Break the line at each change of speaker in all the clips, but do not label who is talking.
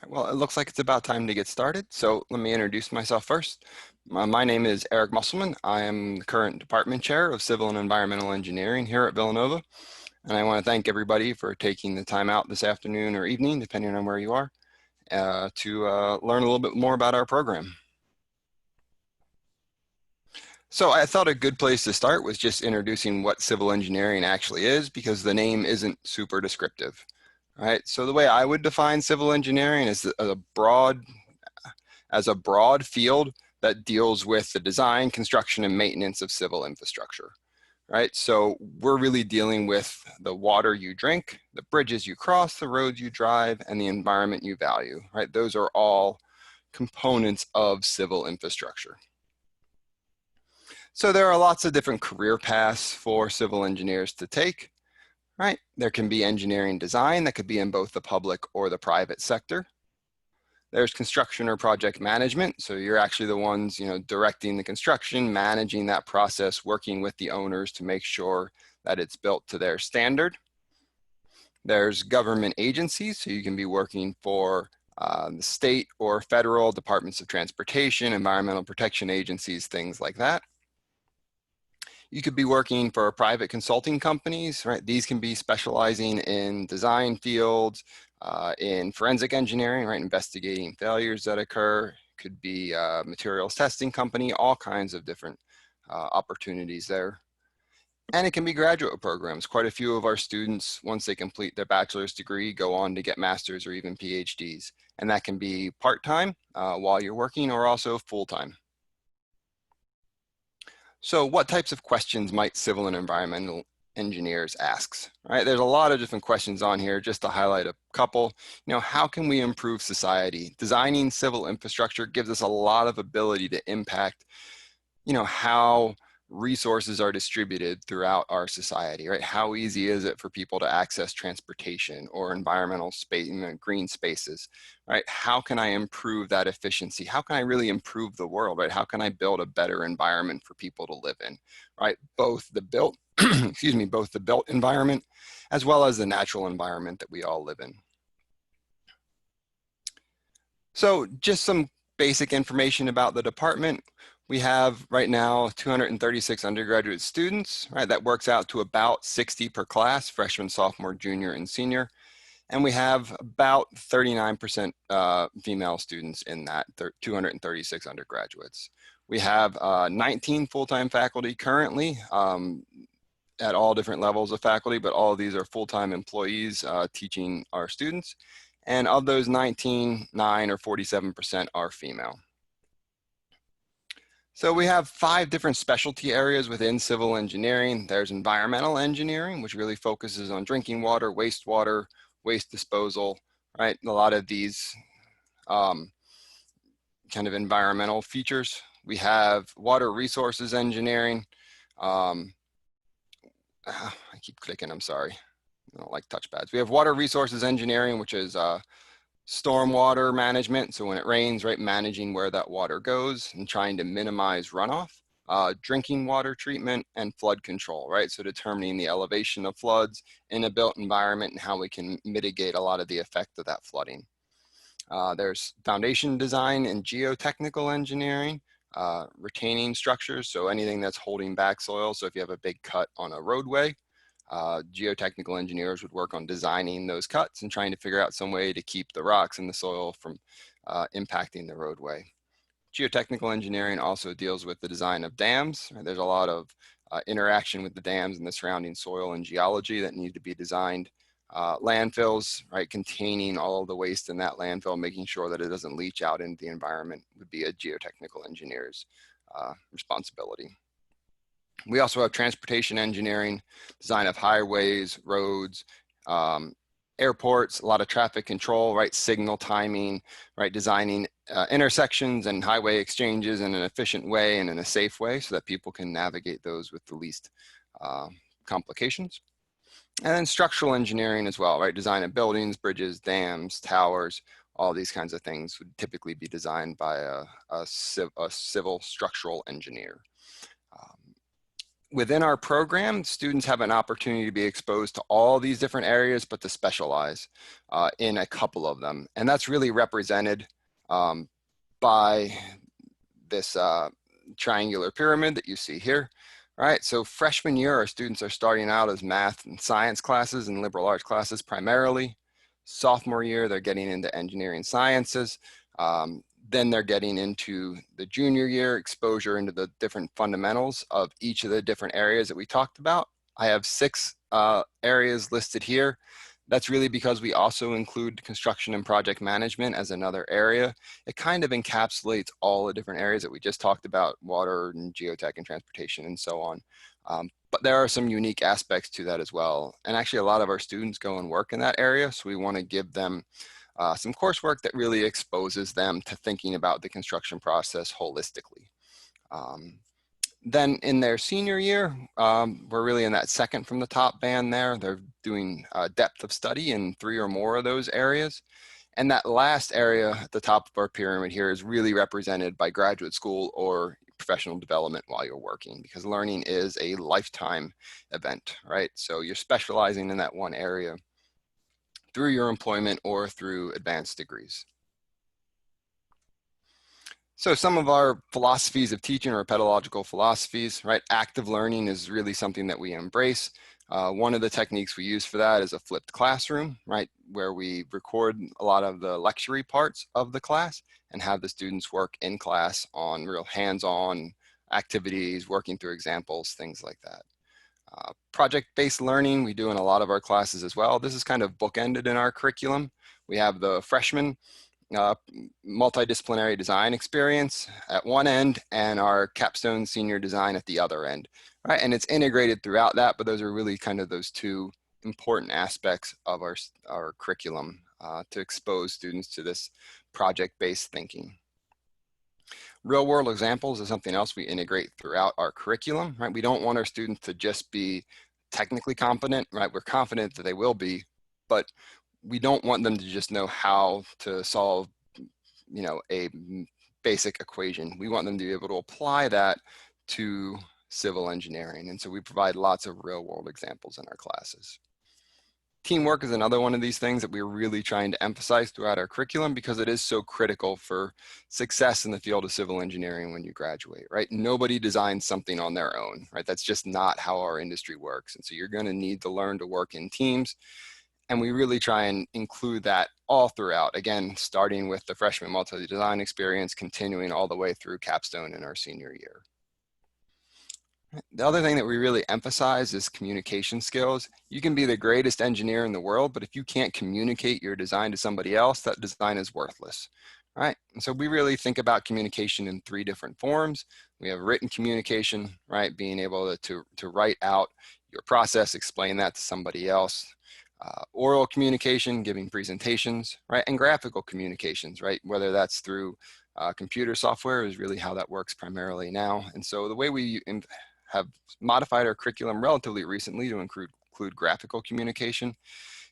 Well, it looks like it's about time to get started, so let me introduce myself first. My name is Eric Musselman. I am the current department chair of Civil and Environmental Engineering here at Villanova, and I want to thank everybody for taking the time out this afternoon or evening, depending on where you are, to learn a little bit more about our program. So I thought a good place to start was just introducing what civil engineering actually is, because the name isn't super descriptive. Right, so the way I would define civil engineering is a broad field that deals with the design, construction, and maintenance of civil infrastructure. Right, so we're really dealing with the water you drink, the bridges you cross, the roads you drive, and the environment you value. Right, those are all components of civil infrastructure. So there are lots of different career paths for civil engineers to take. Right, there can be engineering design that could be in both the public or the private sector. There's construction or project management, so you're actually the ones, directing the construction, managing that process, working with the owners to make sure that it's built to their standard. There's government agencies, so you can be working for the state or federal departments of transportation, environmental protection agencies, things like that. You could be working for private consulting companies, right? These can be specializing in design fields, in forensic engineering, right? Investigating failures that occur. Could be a materials testing company, all kinds of different opportunities there. And it can be graduate programs. Quite a few of our students, once they complete their bachelor's degree, go on to get master's or even PhDs. And that can be part-time while you're working, or also full-time. So what types of questions might civil and environmental engineers ask? Right, there's a lot of different questions on here. Just to highlight a couple, how can we improve society? Designing civil infrastructure gives us a lot of ability to impact, how resources are distributed throughout our society, right? How easy is it for people to access transportation or environmental space, green spaces, right? How can I improve that efficiency? How can I really improve the world, right? How can I build a better environment for people to live in, right? Both the built, both the built environment as well as the natural environment that we all live in. So just some basic information about the department. We have right now 236 undergraduate students, right? That works out to about 60 per class, freshman, sophomore, junior, and senior. And we have about 39% female students in that 236 undergraduates. We have 19 full-time faculty currently at all different levels of faculty, but all of these are full-time employees teaching our students. And of those 19, 9 or 47% are female. So we have 5 different specialty areas within civil engineering. There's environmental engineering, which really focuses on drinking water, wastewater, waste disposal, right? A lot of these kind of environmental features. We have water resources engineering. I keep clicking, I'm sorry. I don't like touchpads. We have water resources engineering, which is stormwater management. So when it rains, right, managing where that water goes and trying to minimize runoff. Drinking water treatment and flood control, right? So determining the elevation of floods in a built environment and how we can mitigate a lot of the effect of that flooding. There's foundation design and geotechnical engineering, retaining structures. So anything that's holding back soil. So if you have a big cut on a roadway, geotechnical engineers would work on designing those cuts and trying to figure out some way to keep the rocks in the soil from impacting the roadway. Geotechnical engineering also deals with the design of dams. There's a lot of interaction with the dams and the surrounding soil and geology that need to be designed. Landfills, right, containing all of the waste in that landfill, making sure that it doesn't leach out into the environment would be a geotechnical engineer's responsibility. We also have transportation engineering, design of highways, roads, airports, a lot of traffic control, right? Signal timing, right? Designing intersections and highway exchanges in an efficient way and in a safe way so that people can navigate those with the least complications. And then structural engineering as well, right? Design of buildings, bridges, dams, towers, all these kinds of things would typically be designed by a civil structural engineer. within our program, students have an opportunity to be exposed to all these different areas, but to specialize in a couple of them. And that's really represented by this triangular pyramid that you see here. All right, so freshman year, our students are starting out as math and science classes and liberal arts classes primarily. Sophomore year, they're getting into engineering sciences. Then they're getting into the junior year exposure into the different fundamentals of each of the different areas that we talked about. I have 6 areas listed here. That's really because we also include construction and project management as another area. It kind of encapsulates all the different areas that we just talked about, water and geotech and transportation and so on. But there are some unique aspects to that as well. And actually a lot of our students go and work in that area. So we want to give them some coursework that really exposes them to thinking about the construction process holistically. Then in their senior year, we're really in that second from the top band there. They're doing depth of study in 3 or more of those areas. And that last area at the top of our pyramid here is really represented by graduate school or professional development while you're working, because learning is a lifetime event, right? So you're specializing in that one area through your employment or through advanced degrees. So some of our philosophies of teaching or pedagogical philosophies, right? Active learning is really something that we embrace. One of the techniques we use for that is a flipped classroom, right? Where we record a lot of the lecture parts of the class and have the students work in class on real hands-on activities, working through examples, things like that. Project-based learning, we do in a lot of our classes as well. This is kind of bookended in our curriculum. We have the freshman multidisciplinary design experience at one end and our capstone senior design at the other end, right? And it's integrated throughout that, but those are really kind of those 2 important aspects of our curriculum to expose students to this project-based thinking. Real world examples is something else we integrate throughout our curriculum, right? We don't want our students to just be technically competent, right? We're confident that they will be, but we don't want them to just know how to solve, a basic equation. We want them to be able to apply that to civil engineering. And so we provide lots of real world examples in our classes. Teamwork is another one of these things that we're really trying to emphasize throughout our curriculum because it is so critical for success in the field of civil engineering when you graduate, right? Nobody designs something on their own, right? That's just not how our industry works. And so you're going to need to learn to work in teams. And we really try and include that all throughout, again, starting with the freshman multi-design experience, continuing all the way through capstone in our senior year. The other thing that we really emphasize is communication skills. You can be the greatest engineer in the world, but if you can't communicate your design to somebody else, that design is worthless, right? And so we really think about communication in 3 different forms. We have written communication, right? Being able to write out your process, explain that to somebody else. Oral communication, giving presentations, right? And graphical communications, right? Whether that's through computer software is really how that works primarily now. And so the way we have modified our curriculum relatively recently to include graphical communication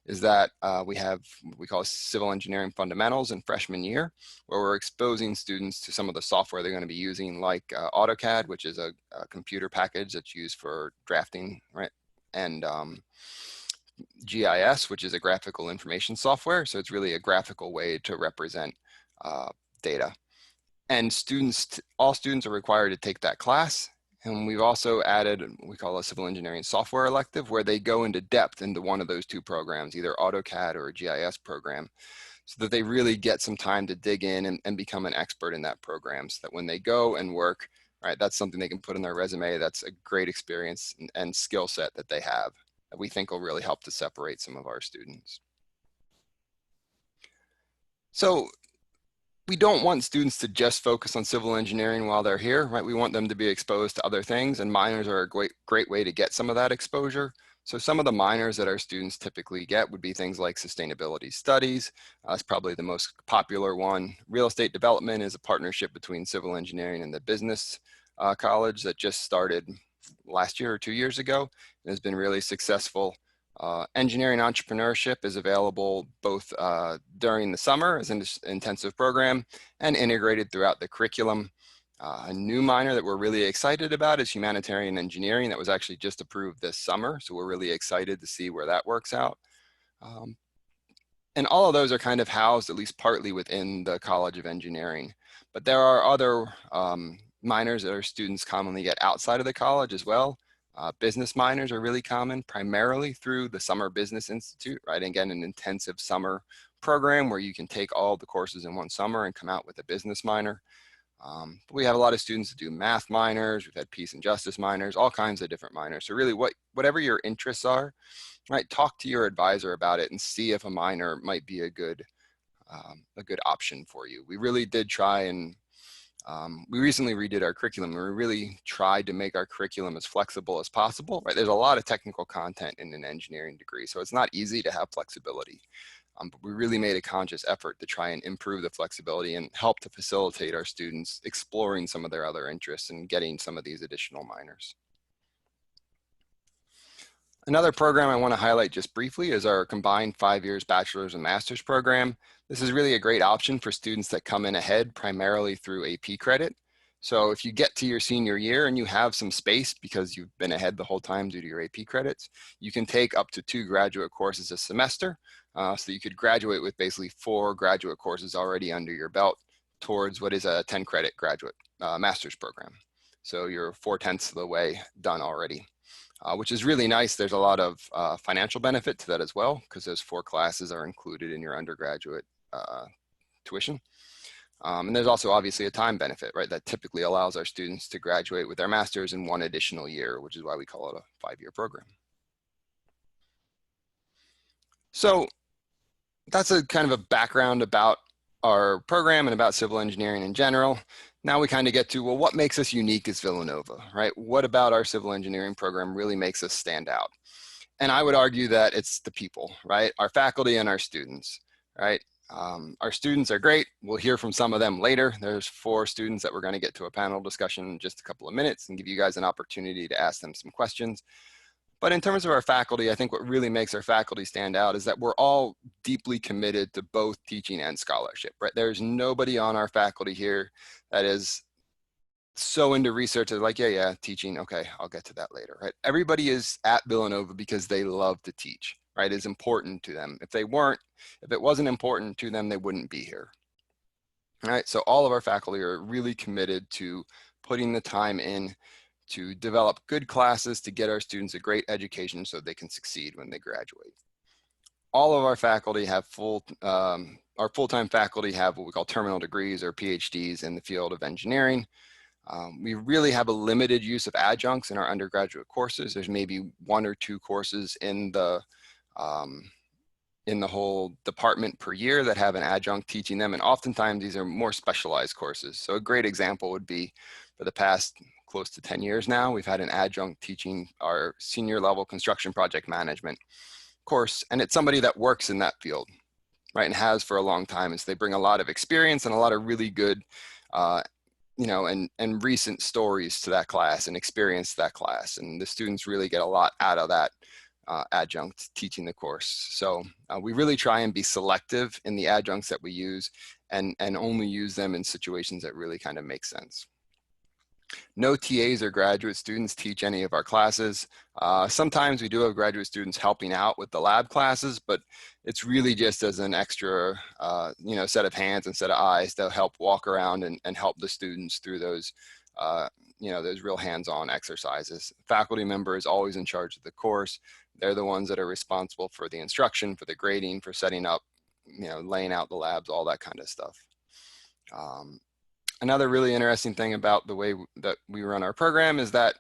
is that we have what we call civil engineering fundamentals in freshman year, where we're exposing students to some of the software they're going to be using, like AutoCAD, which is a computer package that's used for drafting, right? And GIS, which is a graphical information software. So it's really a graphical way to represent data. And all students are required to take that class. And we've also added what we call a civil engineering software elective, where they go into depth into one of those 2 programs, either AutoCAD or a GIS program, so that they really get some time to dig in and become an expert in that program, so that when they go and work, right, that's something they can put in their resume. That's a great experience and skill set that they have that we think will really help to separate some of our students. So we don't want students to just focus on civil engineering while they're here, right? We want them to be exposed to other things, and minors are a great way to get some of that exposure. So some of the minors that our students typically get would be things like sustainability studies. That's probably the most popular one. Real estate development is a partnership between civil engineering and the business college that just started last year or 2 years ago and has been really successful. Engineering entrepreneurship is available both during the summer as an intensive program and integrated throughout the curriculum. A new minor that we're really excited about is humanitarian engineering that was actually just approved this summer. So we're really excited to see where that works out. And all of those are kind of housed at least partly within the College of Engineering. But there are other minors that our students commonly get outside of the college as well. Business minors are really common, primarily through the Summer Business Institute, right? Again, an intensive summer program where you can take all the courses in one summer and come out with a business minor. But we have a lot of students that do math minors, we've had peace and justice minors, all kinds of different minors. So really whatever your interests are, right, talk to your advisor about it and see if a minor might be a good option for you. We really did try and we recently redid our curriculum, and we really tried to make our curriculum as flexible as possible, right? There's a lot of technical content in an engineering degree, so it's not easy to have flexibility. But we really made a conscious effort to try and improve the flexibility and help to facilitate our students exploring some of their other interests and getting some of these additional minors. Another program I want to highlight just briefly is our combined 5 years bachelor's and master's program. This is really a great option for students that come in ahead primarily through AP credit. So if you get to your senior year and you have some space because you've been ahead the whole time due to your AP credits, you can take up to 2 graduate courses a semester. So you could graduate with basically 4 graduate courses already under your belt towards what is a 10 credit graduate master's program. So you're 4/10 of the way done already. Which is really nice. There's a lot of financial benefit to that as well, because those 4 classes are included in your undergraduate tuition. And there's also obviously a time benefit, right? That typically allows our students to graduate with their master's in 1 additional year, which is why we call it a 5-year program. So that's a kind of a background about our program and about civil engineering in general. Now we kind of get to, well, what makes us unique as Villanova, right? What about our civil engineering program really makes us stand out? And I would argue that it's the people, right? Our faculty and our students, right? Our students are great. We'll hear from some of them later. There's 4 students that we're going to get to a panel discussion in just a couple of minutes and give you guys an opportunity to ask them some questions. But in terms of our faculty, I think what really makes our faculty stand out is that we're all deeply committed to both teaching and scholarship, right? There's nobody on our faculty here that is so into research, they're like, yeah, teaching, okay, I'll get to that later, right? Everybody is at Villanova because they love to teach, right? It's important to them. If it wasn't important to them, they wouldn't be here, right? So all of our faculty are really committed to putting the time in to develop good classes to get our students a great education so they can succeed when they graduate. All of our faculty have our full-time faculty have what we call terminal degrees or PhDs in the field of engineering. We really have a limited use of adjuncts in our undergraduate courses. There's maybe 1 or 2 courses in the whole department per year that have an adjunct teaching them, and oftentimes these are more specialized courses. So a great example would be for the past close to 10 years now, we've had an adjunct teaching our senior level construction project management course, and it's somebody that works in that field, right, and has for a long time. And so they bring a lot of experience and a lot of really good, and recent stories to that class and experience to that class. And the students really get a lot out of that adjunct teaching the course. So we really try and be selective in the adjuncts that we use and only use them in situations that really kind of make sense. No TAs or graduate students teach any of our classes. Sometimes we do have graduate students helping out with the lab classes, but it's really just as an extra, set of hands and set of eyes to help walk around and help the students through those, those real hands-on exercises. Faculty member is always in charge of the course. They're the ones that are responsible for the instruction, for the grading, for setting up, laying out the labs, all that kind of stuff. Another really interesting thing about the way that we run our program is that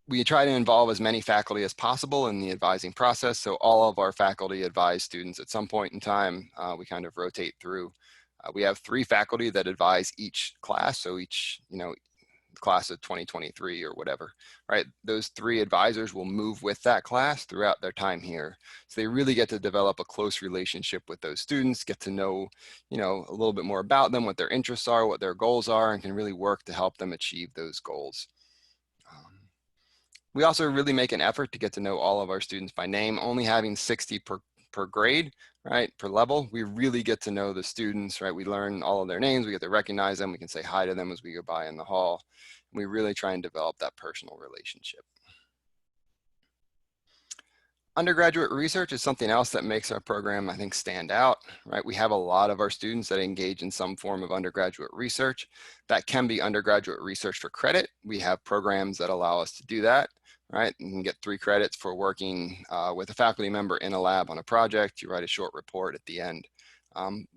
we try to involve as many faculty as possible in the advising process. So all of our faculty advise students at some point in time. We kind of rotate through. We have 3 faculty that advise each class. So each, class of 2023 or whatever, right? Those 3 advisors will move with that class throughout their time here. So they really get to develop a close relationship with those students, get to know, a little bit more about them, what their interests are, what their goals are, and can really work to help them achieve those goals. We also really make an effort to get to know all of our students by name. Only having 60 per grade, right, per level. We really get to know the students, right? We learn all of their names, we get to recognize them, we can say hi to them as we go by in the hall. We really try and develop that personal relationship. Undergraduate research is something else that makes our program, I think, stand out, right? We have a lot of our students that engage in some form of undergraduate research. That can be undergraduate research for credit. We have programs that allow us to do that, right? You can get 3 credits for working with a faculty member in a lab on a project. You write a short report at the end.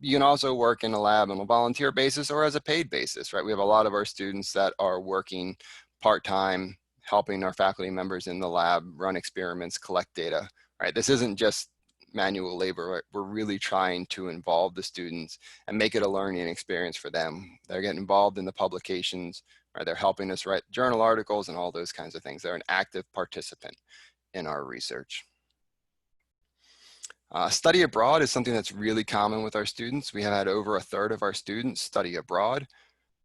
You can also work in a lab on a volunteer basis or as a paid basis, right? We have a lot of our students that are working part-time, helping our faculty members in the lab run experiments, collect data, right? This isn't just manual labor, right? We're really trying to involve the students and make it a learning experience for them. They're getting involved in the publications, right? They're helping us write journal articles and all those kinds of things. They're an active participant in our research. Study abroad is something that's really common with our students. We have had over 1/3 of our students study abroad.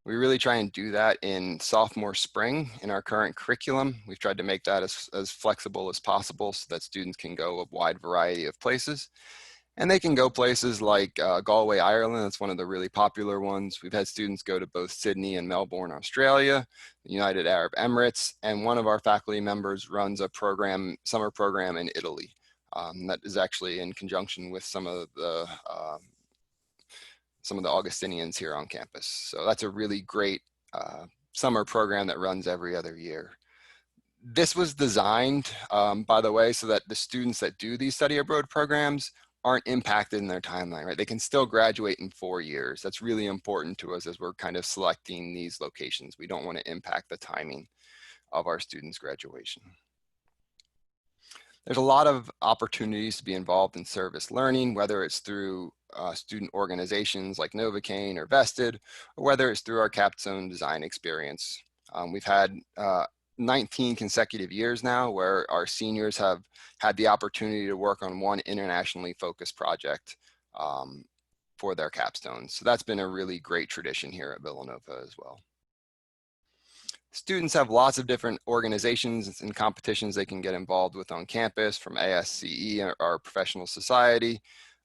We really try and do that in sophomore spring in our current curriculum. We've tried to make that as flexible as possible so that students can go a wide variety of places. And they can go places like Galway, Ireland. That's one of the really popular ones. We've had students go to both Sydney and Melbourne, Australia, the United Arab Emirates, and one of our faculty members runs a program, summer program in Italy. That is actually in conjunction with some of the Augustinians here on campus. So that's a really great summer program that runs every other year. This was designed, by the way, so that the students that do these study abroad programs aren't impacted in their timeline, right? They can still graduate in 4 years. That's really important to us as we're kind of selecting these locations. We don't want to impact the timing of our students' graduation. There's a lot of opportunities to be involved in service learning, whether it's through student organizations like Novocaine or Vested, or whether it's through our capstone design experience. We've had 19 consecutive years now where our seniors have had the opportunity to work on one internationally focused project for their capstones. So that's been a really great tradition here at Villanova as well. Students have lots of different organizations and competitions they can get involved with on campus, from ASCE, our professional society,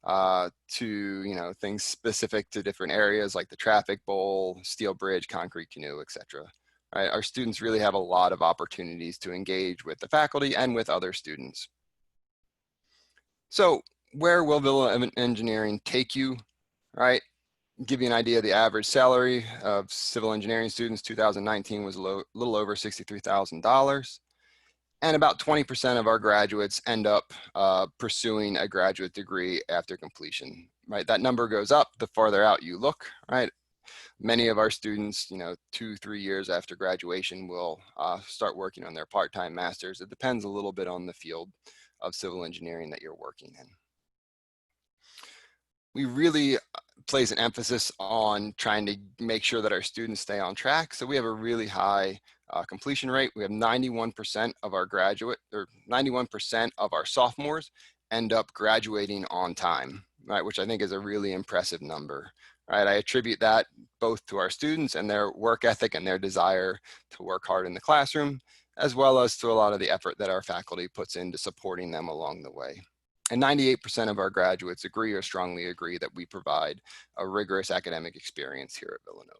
to things specific to different areas like the traffic bowl, steel bridge, concrete canoe, etc. Right? Our students really have a lot of opportunities to engage with the faculty and with other students. So where will Villanova Engineering take you, right? Give you an idea, the average salary of civil engineering students 2019 was a little over $63,000. And about 20% of our graduates end up pursuing a graduate degree after completion, right? That number goes up the farther out you look, right? Many of our students, 2-3 years after graduation will start working on their part-time masters. It depends a little bit on the field of civil engineering that you're working in. We really place an emphasis on trying to make sure that our students stay on track. So we have a really high completion rate. We have 91% of our 91% of our sophomores end up graduating on time, right? Which I think is a really impressive number, right? I attribute that both to our students and their work ethic and their desire to work hard in the classroom, as well as to a lot of the effort that our faculty puts into supporting them along the way. And 98% of our graduates agree or strongly agree that we provide a rigorous academic experience here at Villanova.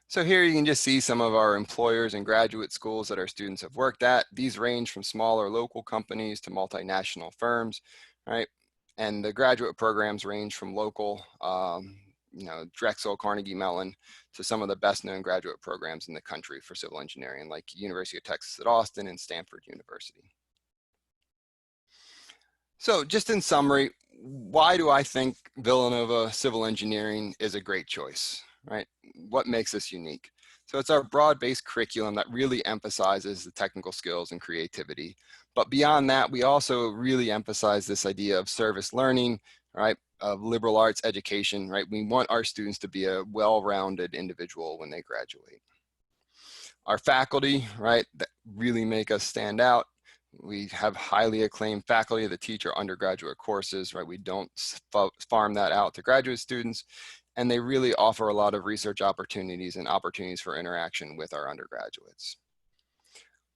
So here you can just see some of our employers and graduate schools that our students have worked at. These range from smaller local companies to multinational firms, right? And the graduate programs range from local, Drexel, Carnegie Mellon, to some of the best known graduate programs in the country for civil engineering, like University of Texas at Austin and Stanford University. So just in summary, why do I think Villanova Civil Engineering is a great choice, right? What makes us unique? So it's our broad-based curriculum that really emphasizes the technical skills and creativity. But beyond that, we also really emphasize this idea of service learning, right? Of liberal arts education, right? We want our students to be a well-rounded individual when they graduate. Our faculty, right, that really make us stand out. We have highly acclaimed faculty that teach our undergraduate courses, right? We don't farm that out to graduate students, and they really offer a lot of research opportunities and opportunities for interaction with our undergraduates.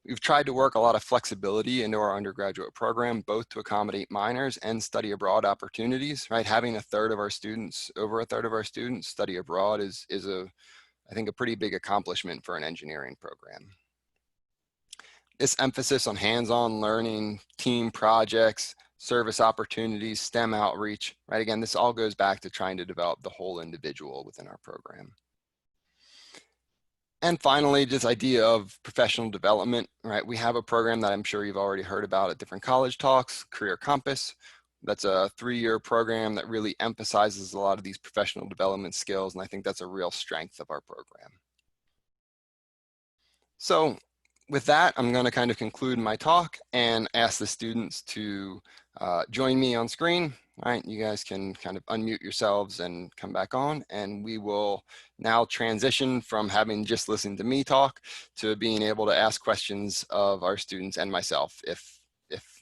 We've tried to work a lot of flexibility into our undergraduate program, both to accommodate minors and study abroad opportunities, right? Having over a third of our students study abroad is I think, a pretty big accomplishment for an engineering program. This emphasis on hands-on learning, team projects, service opportunities, STEM outreach, right? Again, this all goes back to trying to develop the whole individual within our program. And finally, this idea of professional development, right? We have a program that I'm sure you've already heard about at different college talks, Career Compass. That's a 3-year program that really emphasizes a lot of these professional development skills, and I think that's a real strength of our program. So with that, I'm going to kind of conclude my talk and ask the students to join me on screen. All right, you guys can kind of unmute yourselves and come back on, and we will now transition from having just listened to me talk to being able to ask questions of our students and myself if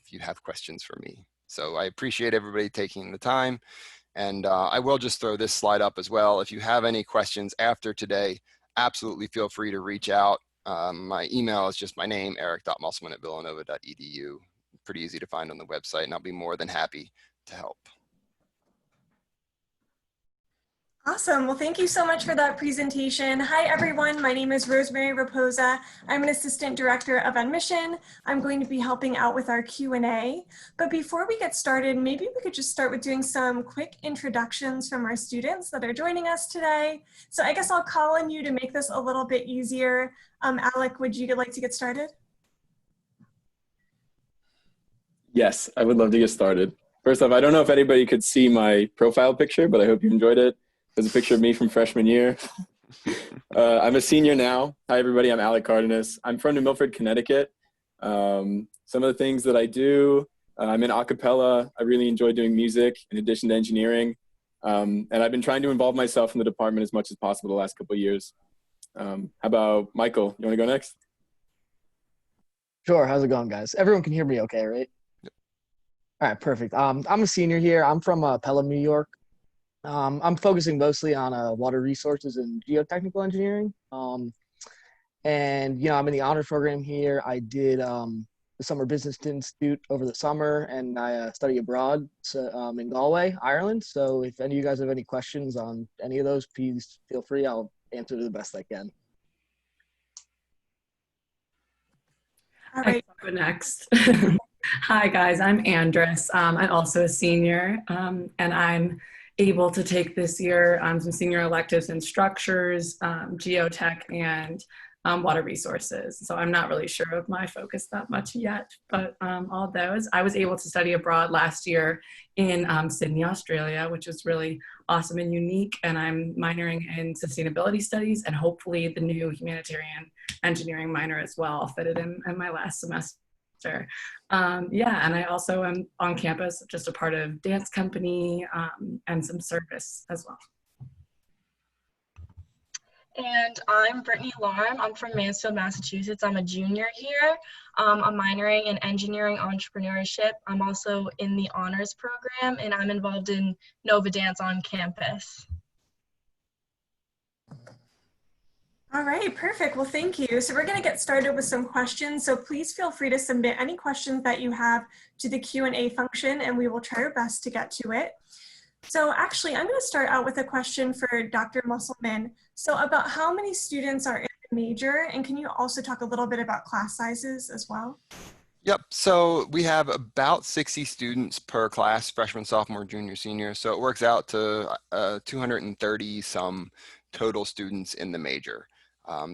you have questions for me. So I appreciate everybody taking the time, and I will just throw this slide up as well. If you have any questions after today, absolutely feel free to reach out. My email is just my name, eric.musselman@villanova.edu. Pretty easy to find on the website, and I'll be more than happy to help.
Awesome. Well, thank you so much for that presentation. Hi, everyone. My name is Rosemary Raposa. I'm an Assistant Director of Admission. I'm going to be helping out with our Q&A. But before we get started, maybe we could just start with doing some quick introductions from our students that are joining us today. So I guess I'll call on you to make this a little bit easier. Alec, would you like to get started?
Yes, I would love to get started. First off, I don't know if anybody could see my profile picture, but I hope you enjoyed it. There's a picture of me from freshman year. I'm a senior now. Hi, everybody. I'm Alec Cardenas. I'm from New Milford, Connecticut. Some of the things that I do, I'm in a cappella. I really enjoy doing music in addition to engineering. And I've been trying to involve myself in the department as much as possible the last couple of years. How about Michael? You want to go next?
Sure. How's it going, guys? Everyone can hear me okay, right?
Yep.
All right, perfect. I'm a senior here. I'm from Pelham, New York. I'm focusing mostly on water resources and geotechnical engineering. And, I'm in the honors program here. I did the Summer Business Institute over the summer, and I study abroad in Galway, Ireland. So if any of you guys have any questions on any of those, please feel free. I'll answer to the best I can.
All right.
I can go next. Hi, guys. I'm Andris. I'm also a senior, and I'm able to take this year some senior electives in structures, geotech, and water resources. So I'm not really sure of my focus that much yet, but all those. I was able to study abroad last year in Sydney, Australia, which is really awesome and unique. And I'm minoring in sustainability studies and hopefully the new humanitarian engineering minor as well fitted in my last semester. Yeah, and I also am on campus, just a part of dance company and some service as well.
And I'm Brittany Larm. I'm from Mansfield, Massachusetts. I'm a junior here. I'm minoring in engineering entrepreneurship. I'm also in the honors program, and I'm involved in Nova Dance on campus.
All right, perfect. Well, thank you. So we're going to get started with some questions. So please feel free to submit any questions that you have to the Q&A function, and we will try our best to get to it. So actually, I'm going to start out with a question for Dr. Musselman. So about how many students are in the major, and can you also talk a little bit about class sizes as well?
Yep, so we have about 60 students per class, freshman, sophomore, junior, senior. So it works out to 230 some total students in the major.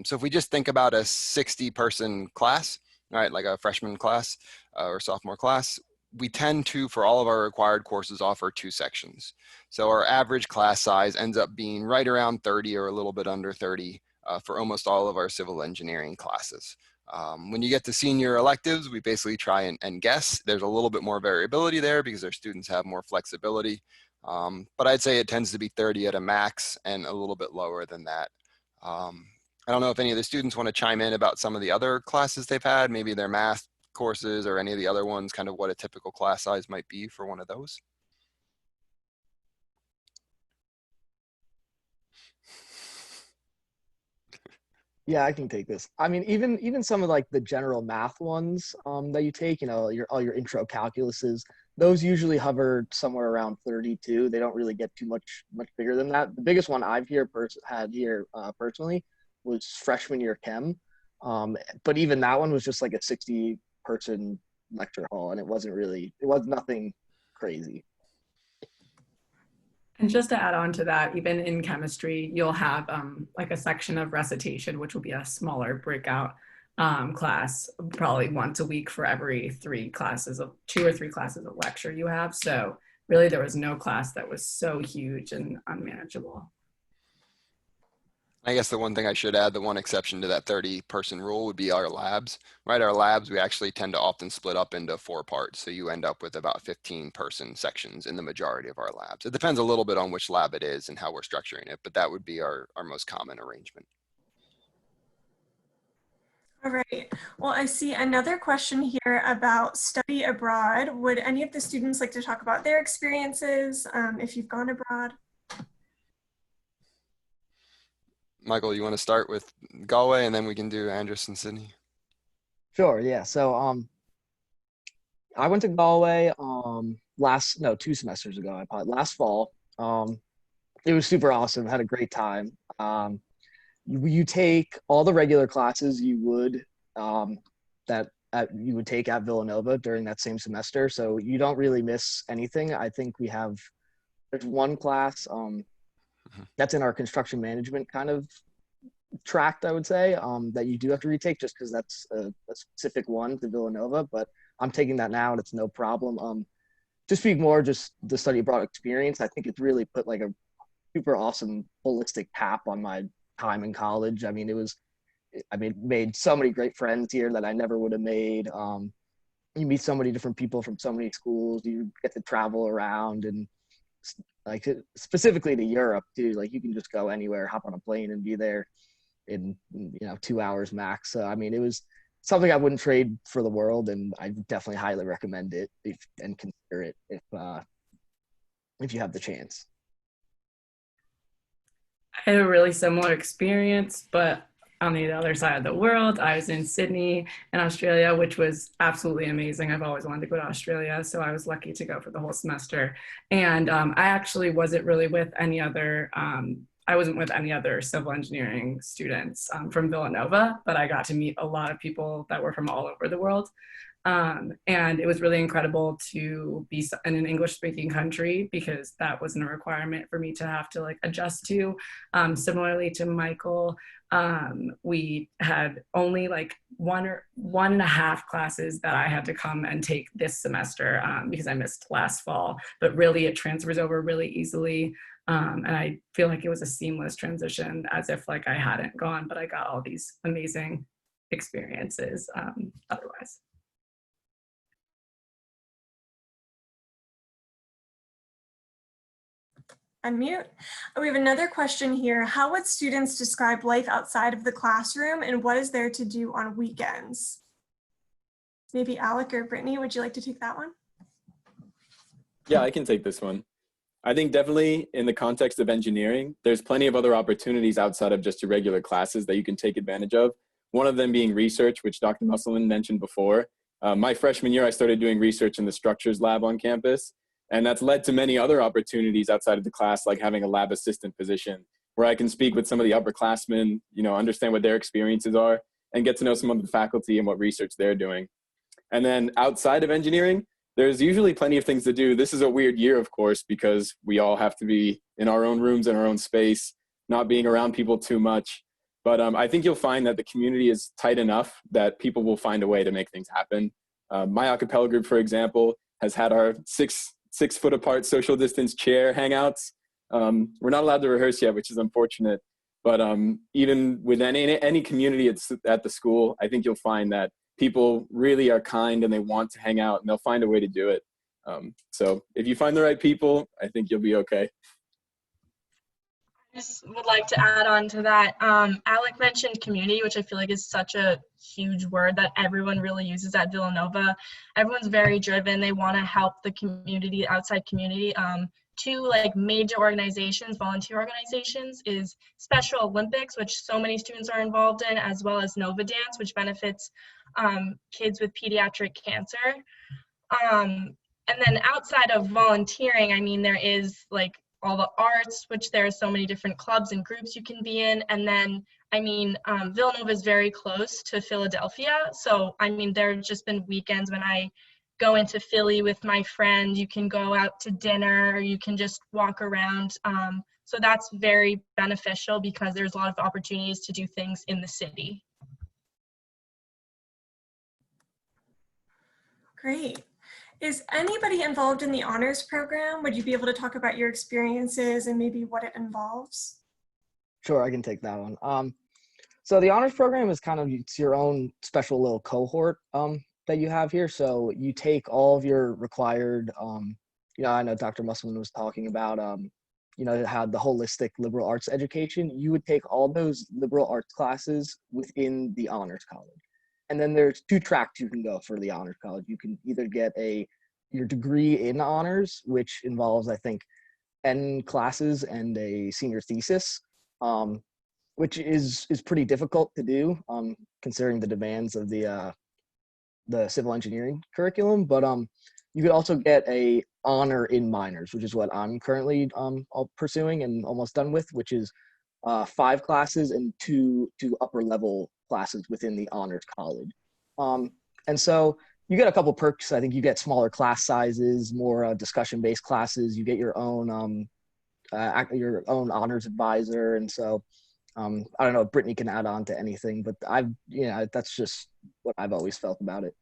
So if we just think about a 60-person class, right, like a freshman class or sophomore class, we tend to, for all of our required courses, offer 2 sections. So our average class size ends up being right around 30 or a little bit under 30 for almost all of our civil engineering classes. When you get to senior electives, we basically try and guess. There's a little bit more variability there because our students have more flexibility. But I'd say it tends to be 30 at a max and a little bit lower than that. I don't know if any of the students want to chime in about some of the other classes they've had, maybe their math courses or any of the other ones, kind of what a typical class size might be for one of those.
Yeah, I can take this. I mean, even some of like the general math ones that you take, you know, all your intro calculuses, those usually hover somewhere around 32. They don't really get too much bigger than that. The biggest one had here personally was freshman year chem, but even that one was just like a 60-person lecture hall, and it was nothing crazy.
And just to add on to that, even in chemistry, you'll have like a section of recitation, which will be a smaller breakout class, probably once a week for every 2 or 3 classes of lecture you have. So really there was no class that was so huge and unmanageable.
I guess the one thing I should add, the one exception to that 30-person rule would be our labs, right? Our labs, we actually tend to often split up into 4 parts. So you end up with about 15-person sections in the majority of our labs. It depends a little bit on which lab it is and how we're structuring it, but that would be our most common arrangement.
All right. Well, I see another question here about study abroad. Would any of the students like to talk about their experiences if you've gone abroad?
Michael, you want to start with Galway and then we can do Andris and Sydney?
Sure, yeah. So I went to Galway 2 semesters ago. Last fall. It was super awesome. Had a great time. You take all the regular classes you would you would take at Villanova during that same semester, so you don't really miss anything. I think there's one class that's in our construction management kind of tract, I would say, that you do have to retake just because that's a specific one to Villanova, but I'm taking that now and it's no problem. To speak more just the study abroad experience, I think it's really put like a super awesome holistic tap on my time in college. I mean, made so many great friends here that I never would have made. You meet so many different people from so many schools. You get to travel around, and like specifically to Europe too. Like you can just go anywhere, hop on a plane, and be there in 2 hours max. So I mean, it was something I wouldn't trade for the world, and I definitely highly recommend it and consider it if you have the chance.
I had a really similar experience, but on the other side of the world. I was in Sydney in Australia, which was absolutely amazing. I've always wanted to go to Australia, so I was lucky to go for the whole semester. And I actually wasn't really with any other, I wasn't with any other civil engineering students from Villanova, but I got to meet a lot of people that were from all over the world. And it was really incredible to be in an English-speaking country because that wasn't a requirement for me to have to like adjust to. Similarly to Michael, we had only like one and a half classes that I had to come and take this semester because I missed last fall, but really it transfers over really easily. And I feel like it was a seamless transition as if like I hadn't gone, but I got all these amazing experiences otherwise.
Unmute. We have another question here. How would students describe life outside of the classroom and what is there to do on weekends? Maybe Alec or Brittany, would you like to take that one?
Yeah, I can take this one. I think definitely in the context of engineering, there's plenty of other opportunities outside of just your regular classes that you can take advantage of. One of them being research, which Dr. Musselman mentioned before. My freshman year, I started doing research in the structures lab on campus. And that's led to many other opportunities outside of the class, like having a lab assistant position where I can speak with some of the upperclassmen, understand what their experiences are and get to know some of the faculty and what research they're doing. And then outside of engineering, there's usually plenty of things to do. This is a weird year, of course, because we all have to be in our own rooms, in our own space, not being around people too much. But I think you'll find that the community is tight enough that people will find a way to make things happen. My a cappella group, for example, has had our 6 foot apart social distance chair hangouts. We're not allowed to rehearse yet, which is unfortunate. But even with any community at the school, I think you'll find that people really are kind and they want to hang out and they'll find a way to do it. So if you find the right people, I think you'll be okay.
I just would like to add on to that. Alec mentioned community, which I feel like is such a huge word that everyone really uses at Villanova. Everyone's very driven. They want to help the community, outside community, two like major organizations, volunteer organizations, is Special Olympics, which so many students are involved in, as well as Nova Dance, which benefits kids with pediatric cancer. And then outside of volunteering, I mean, there is like all the arts, which there are so many different clubs and groups you can be in. And then, I mean, Villanova is very close to Philadelphia. So, I mean, there have just been weekends when I go into Philly with my friend. You can go out to dinner, or you can just walk around. So that's very beneficial because there's a lot of opportunities to do things in the city.
Great. Is anybody involved in the honors program? Would you be able to talk about your experiences and maybe what it involves?
Sure, I can take that one. So the honors program is kind of, it's your own special little cohort that you have here. So you take all of your required, you know, I know Dr. Musselman was talking about, you know, how the holistic liberal arts education. You would take all those liberal arts classes within the honors college. And then there's two tracks you can go for the honors college. You can either get your degree in honors, which involves, I think, N classes and a senior thesis, which is pretty difficult to do, considering the demands of the civil engineering curriculum. But you could also get a honor in minors, which is what I'm currently pursuing and almost done with, which is 5 classes and two upper level classes within the honors college. And so you get a couple perks. I think you get smaller class sizes, more discussion-based classes. You get your own honors advisor. And so I don't know if Brittany can add on to anything, but that's just what I've always felt about it.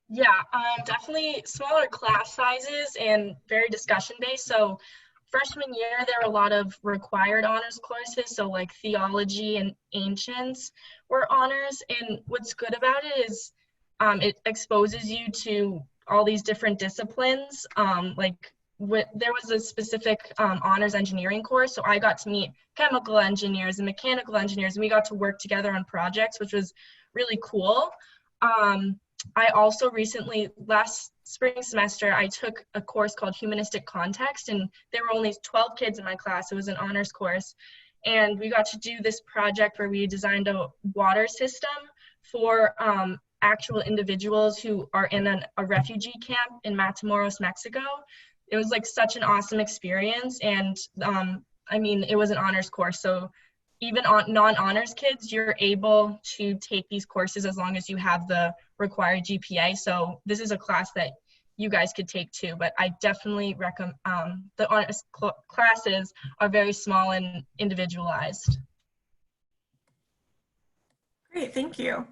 Yeah, definitely smaller class sizes and very discussion-based. So freshman year, there were a lot of required honors courses. So like theology and ancients were honors. And what's good about it is it exposes you to all these different disciplines. There was a specific honors engineering course. So I got to meet chemical engineers and mechanical engineers, and we got to work together on projects, which was really cool. I also recently, last spring semester, I took a course called Humanistic Context, and there were only 12 kids in my class. It was an honors course. And we got to do this project where we designed a water system for actual individuals who are in a refugee camp in Matamoros, Mexico. It was like such an awesome experience. And I mean, it was an honors course. So even on non-honors kids, you're able to take these courses as long as you have the required GPA. So this is a class that you guys could take too, but I definitely recommend the honors classes are very small and individualized.
Great, thank you.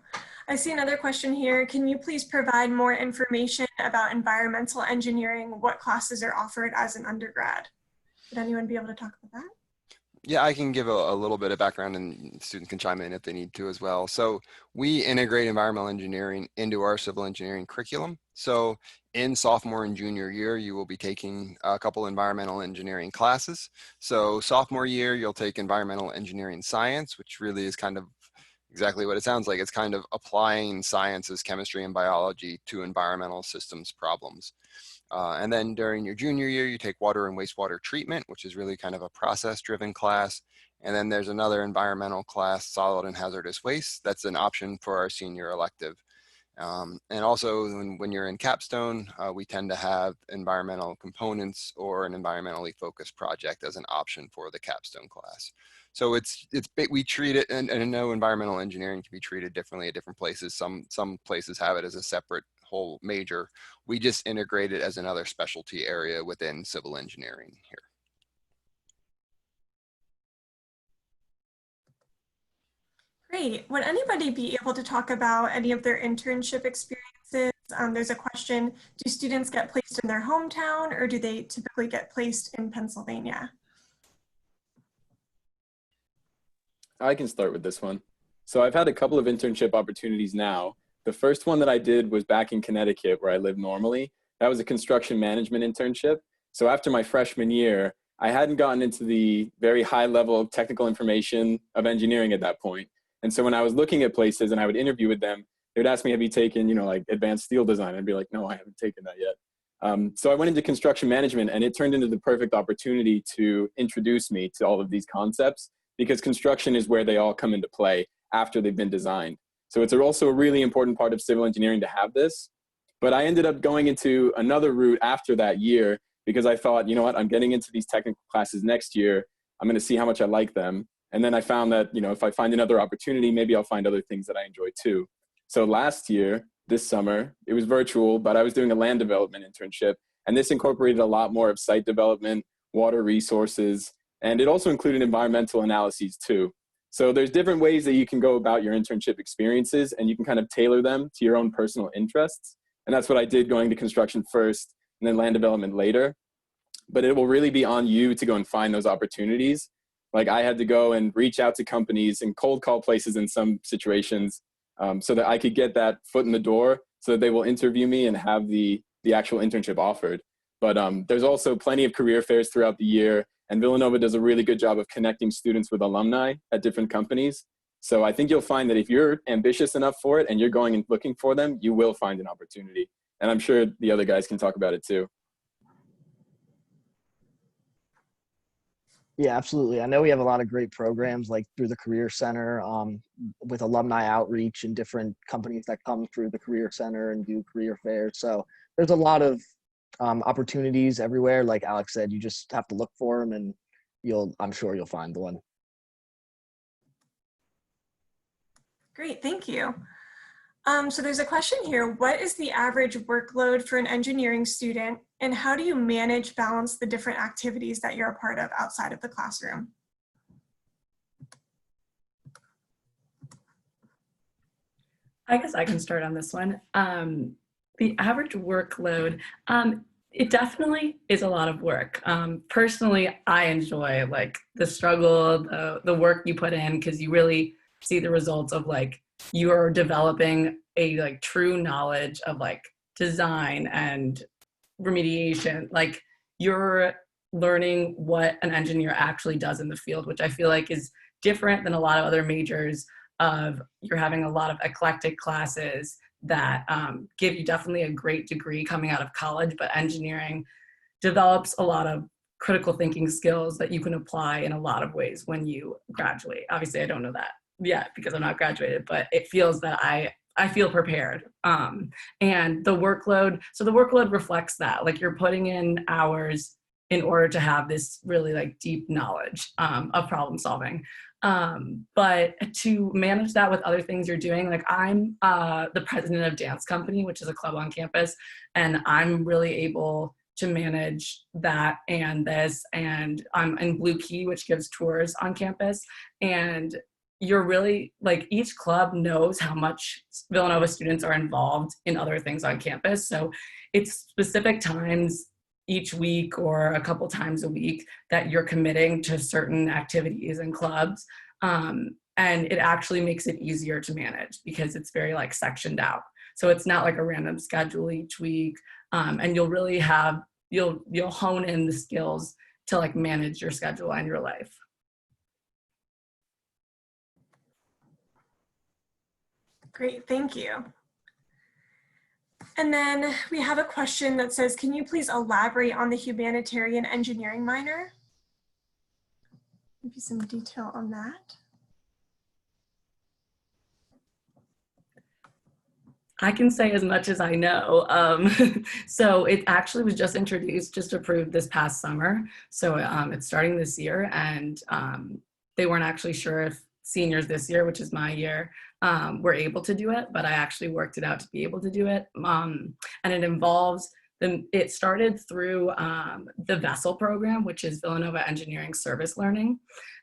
I see another question here. Can you please provide more information about environmental engineering? What classes are offered as an undergrad? Would anyone be able to talk about that?
Yeah, I can give a little bit of background, and students can chime in if they need to as well. So we integrate environmental engineering into our civil engineering curriculum. So in sophomore and junior year, you will be taking a couple environmental engineering classes. So sophomore year, you'll take environmental engineering science, which really is kind of exactly what it sounds like. It's kind of applying sciences, chemistry, and biology to environmental systems problems. And then during your junior year, you take water and wastewater treatment, which is really kind of a process-driven class. And then there's another environmental class, solid and hazardous waste. That's an option for our senior elective. And also when you're in capstone, we tend to have environmental components or an environmentally focused project as an option for the capstone class. So we treat it, and I know environmental engineering can be treated differently at different places. Some places have it as a separate whole major. We just integrate it as another specialty area within civil engineering here.
Great. Would anybody be able to talk about any of their internship experiences? There's a question, do students get placed in their hometown, or do they typically get placed in Pennsylvania?
I can start with this one. So I've had a couple of internship opportunities now. The first one that I did was back in Connecticut, where I live normally. That was a construction management internship. So after my freshman year, I hadn't gotten into the very high level of technical information of engineering at that point. And so when I was looking at places and I would interview with them, they would ask me, have you taken, like advanced steel design? I'd be like, no, I haven't taken that yet. So I went into construction management, and it turned into the perfect opportunity to introduce me to all of these concepts, because construction is where they all come into play after they've been designed. So it's also a really important part of civil engineering to have this. But I ended up going into another route after that year, because I thought, you know what, I'm getting into these technical classes next year. I'm going to see how much I like them. And then I found that, you know, if I find another opportunity, maybe I'll find other things that I enjoy too. So last year, this summer, it was virtual, but I was doing a land development internship. And this incorporated a lot more of site development, water resources, and it also included environmental analyses too. So there's different ways that you can go about your internship experiences, and you can kind of tailor them to your own personal interests. And that's what I did, going to construction first and then land development later. But it will really be on you to go and find those opportunities. Like, I had to go and reach out to companies and cold call places in some situations, so that I could get that foot in the door, so that they will interview me and have the actual internship offered. But there's also plenty of career fairs throughout the year, and Villanova does a really good job of connecting students with alumni at different companies. So I think you'll find that if you're ambitious enough for it and you're going and looking for them, you will find an opportunity. And I'm sure the other guys can talk about it too.
Yeah, absolutely. I know we have a lot of great programs like through the Career Center, with alumni outreach and different companies that come through the Career Center and do career fairs. So there's a lot of opportunities everywhere. Like Alex said, you just have to look for them, and I'm sure you'll find the one.
Great, thank you. So there's a question here. What is the average workload for an engineering student, and how do you balance the different activities that you're a part of outside of the classroom?
I guess I can start on this one. The average workload, it definitely is a lot of work. Personally, I enjoy like the struggle, the work you put in, because you really see the results of like you're developing a like true knowledge of like design and remediation. Like, you're learning what an engineer actually does in the field, which I feel like is different than a lot of other majors. Of you're having a lot of eclectic classes that give you definitely a great degree coming out of college, but engineering develops a lot of critical thinking skills that you can apply in a lot of ways when you graduate. Obviously, I don't know that yet because I'm not graduated, but it feels that I feel prepared. And the workload, so the workload reflects that. Like, you're putting in hours in order to have this really like deep knowledge of problem solving. But to manage that with other things you're doing, like I'm the president of Dance Company, which is a club on campus, and I'm really able to manage that and this, and I'm in Blue Key, which gives tours on campus. And you're really like, each club knows how much Villanova students are involved in other things on campus. So it's specific times each week or a couple times a week that you're committing to certain activities and clubs. And it actually makes it easier to manage because it's very like sectioned out. So it's not like a random schedule each week. And you'll really have, you'll hone in the skills to like manage your schedule and your life.
Great, thank you. And then we have a question that says, can you please elaborate on the humanitarian engineering minor? Maybe some detail on that.
I can say as much as I know. So it actually was just introduced, just approved this past summer. So it's starting this year, and they weren't actually sure if seniors this year, which is my year, were able to do it, but I actually worked it out to be able to do it. And it involves, it started through the VESSEL program, which is Villanova Engineering Service Learning.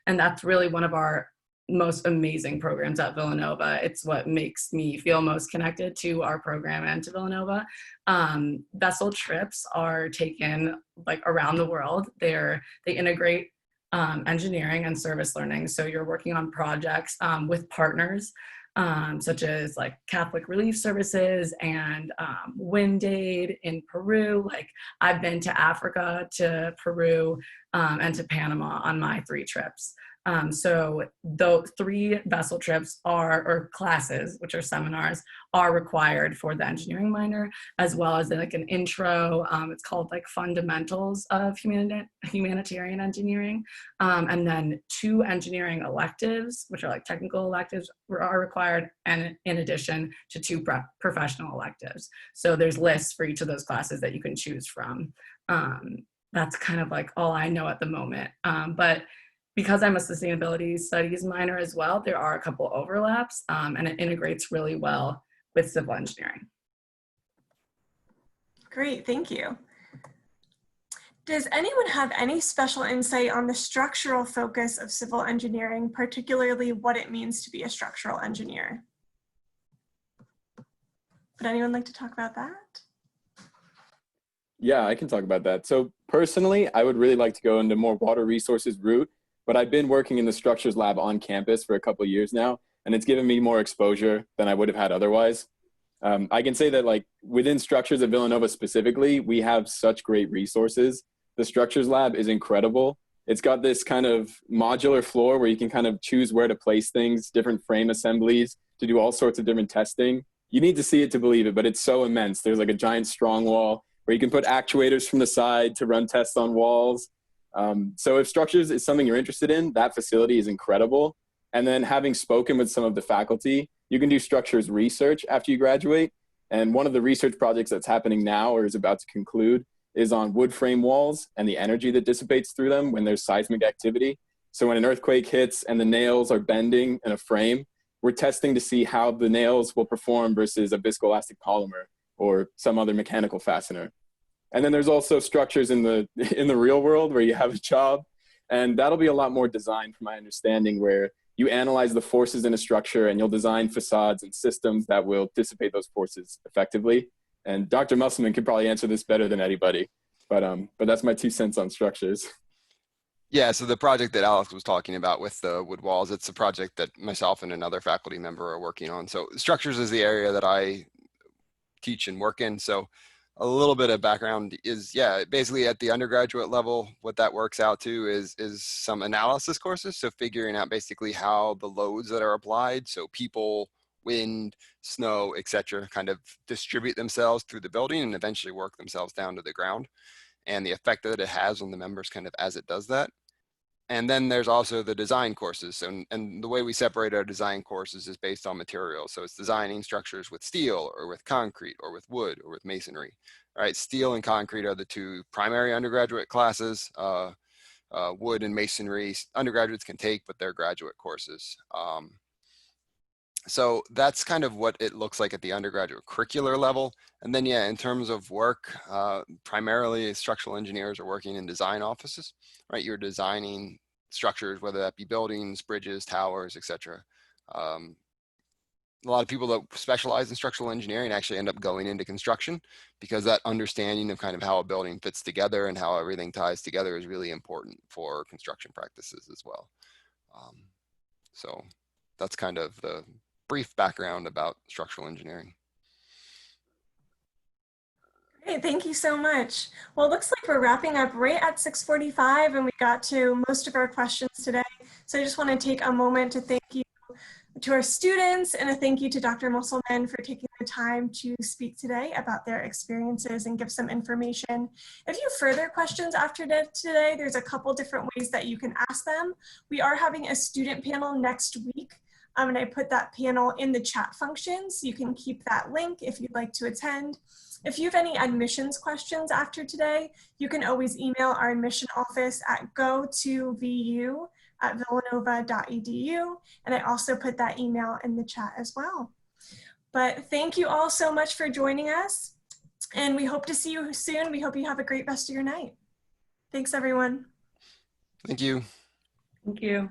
And that's really one of our most amazing programs at Villanova. It's what makes me feel most connected to our program and to Villanova. VESSEL trips are taken like around the world. They integrate engineering and service learning. So you're working on projects with partners such as like Catholic Relief Services and Wind Aid in Peru. Like, I've been to Africa, to Peru, and to Panama on my 3 trips. So the 3 vessel trips or classes, which are seminars, are required for the engineering minor, as well as like an intro. It's called like Fundamentals of Humanitarian Engineering. And then 2 engineering electives, which are like technical electives, are required, and in addition to 2 professional electives. So there's lists for each of those classes that you can choose from. That's kind of like all I know at the moment. But because I'm a sustainability studies minor as well, there are a couple overlaps, and it integrates really well with civil engineering.
Great, thank you. Does anyone have any special insight on the structural focus of civil engineering, particularly what it means to be a structural engineer? Would anyone like to talk about that?
Yeah, I can talk about that. So personally, I would really like to go into more water resources route, but I've been working in the structures lab on campus for a couple of years now, and it's given me more exposure than I would have had otherwise. I can say that like within structures at Villanova specifically, we have such great resources. The structures lab is incredible. It's got this kind of modular floor where you can kind of choose where to place things, different frame assemblies to do all sorts of different testing. You need to see it to believe it, but it's so immense. There's like a giant strong wall where you can put actuators from the side to run tests on walls. So if structures is something you're interested in, that facility is incredible. And then having spoken with some of the faculty, you can do structures research after you graduate. And one of the research projects that's happening now or is about to conclude is on wood frame walls and the energy that dissipates through them when there's seismic activity. So when an earthquake hits and the nails are bending in a frame, we're testing to see how the nails will perform versus a viscoelastic polymer or some other mechanical fastener. And then there's also structures in the real world where you have a job, and that'll be a lot more design from my understanding, where you analyze the forces in a structure and you'll design facades and systems that will dissipate those forces effectively. And Dr. Musselman could probably answer this better than anybody, but that's my 2 cents on structures.
Yeah, so the project that Alex was talking about with the wood walls, it's a project that myself and another faculty member are working on. So structures is the area that I teach and work in. So a little bit of background is, yeah, basically at the undergraduate level, what that works out to is some analysis courses. So figuring out basically how the loads that are applied, so people, wind, snow, etc., kind of distribute themselves through the building and eventually work themselves down to the ground, and the effect that it has on the members kind of as it does that. And then there's also the design courses. And the way we separate our design courses is based on materials. So it's designing structures with steel or with concrete or with wood or with masonry. All right, steel and concrete are the 2 primary undergraduate classes. Wood and masonry, undergraduates can take, but they're graduate courses. So that's kind of what it looks like at the undergraduate curricular level. And then, yeah, in terms of work, primarily structural engineers are working in design offices, right? You're designing structures, whether that be buildings, bridges, towers, etc. A lot of people that specialize in structural engineering actually end up going into construction, because that understanding of kind of how a building fits together and how everything ties together is really important for construction practices as well. So that's kind of the brief background about structural engineering.
Great, thank you so much. Well, it looks like we're wrapping up right at 6:45, and we got to most of our questions today. So I just want to take a moment to thank you to our students, and a thank you to Dr. Musselman for taking the time to speak today about their experiences and give some information. If you have further questions after today, there's a couple different ways that you can ask them. We are having a student panel next week. And I put that panel in the chat function, so you can keep that link if you'd like to attend. If you have any admissions questions after today, you can always email our admission office at go2vu@villanova.edu. And I also put that email in the chat as well. But thank you all so much for joining us, and we hope to see you soon. We hope you have a great rest of your night. Thanks, everyone.
Thank you.
Thank you.